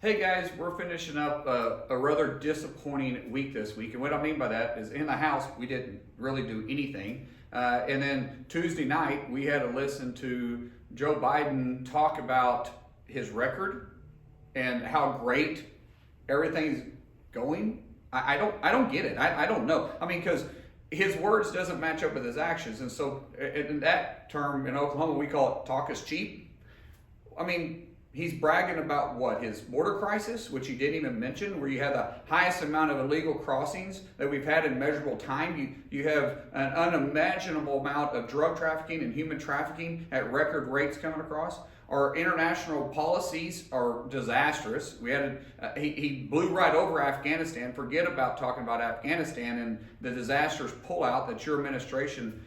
Hey guys, we're finishing up a rather disappointing week this week. And what I mean by that is in the house, we didn't really do anything. And then Tuesday night, we had to listen to Joe Biden talk about his record and how great everything's going. I don't get it. I don't know. I mean, because his words doesn't match up with his actions. And so in that term in Oklahoma, we call it talk is cheap. I mean, he's bragging about what? His border crisis, which he didn't even mention, where you have the highest amount of illegal crossings that we've had in measurable time. You have an unimaginable amount of drug trafficking and human trafficking at record rates coming across. Our international policies are disastrous. He blew right over Afghanistan. Forget about talking about Afghanistan and the disastrous pullout that your administration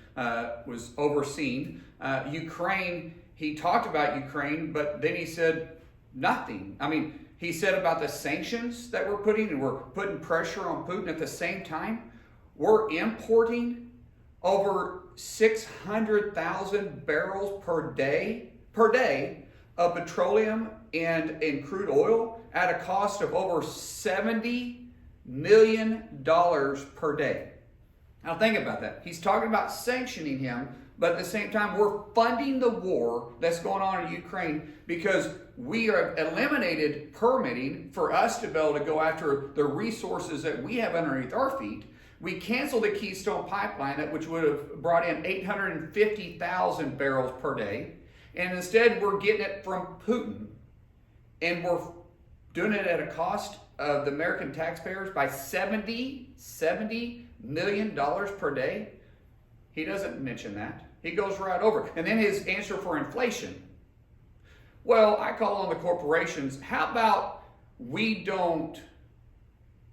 was overseeing. Ukraine. He talked about Ukraine, but then he said nothing. I mean, he said about the sanctions that we're putting, and we're putting pressure on Putin at the same time. We're importing over 600,000 barrels per day of petroleum and crude oil at a cost of over $70 million per day. Now think about that. He's talking about sanctioning him, but at the same time, we're funding the war that's going on in Ukraine because we have eliminated permitting for us to be able to go after the resources that we have underneath our feet. We canceled the Keystone Pipeline, which would have brought in 850,000 barrels per day. And instead, we're getting it from Putin. And we're doing it at a cost of the American taxpayers by $70 million per day. He doesn't mention that. He goes right over. And then his answer for inflation. Well, I call on the corporations. How about we don't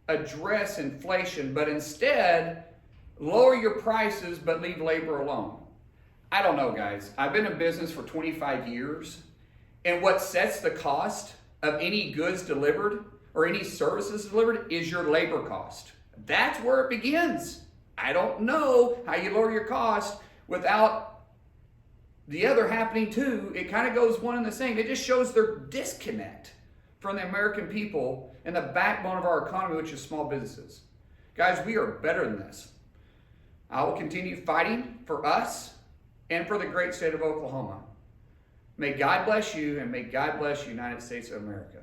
address inflation, but instead lower your prices, but leave labor alone? I don't know, guys. I've been in business for 25 years. And what sets the cost of any goods delivered or any services delivered is your labor cost. That's where it begins. I don't know how you lower your cost without the other happening too. It kind of goes one and the same. It just shows their disconnect from the American people and the backbone of our economy, which is small businesses. Guys, we are better than this. I will continue fighting for us and for the great state of Oklahoma. May God bless you, and may God bless the United States of America.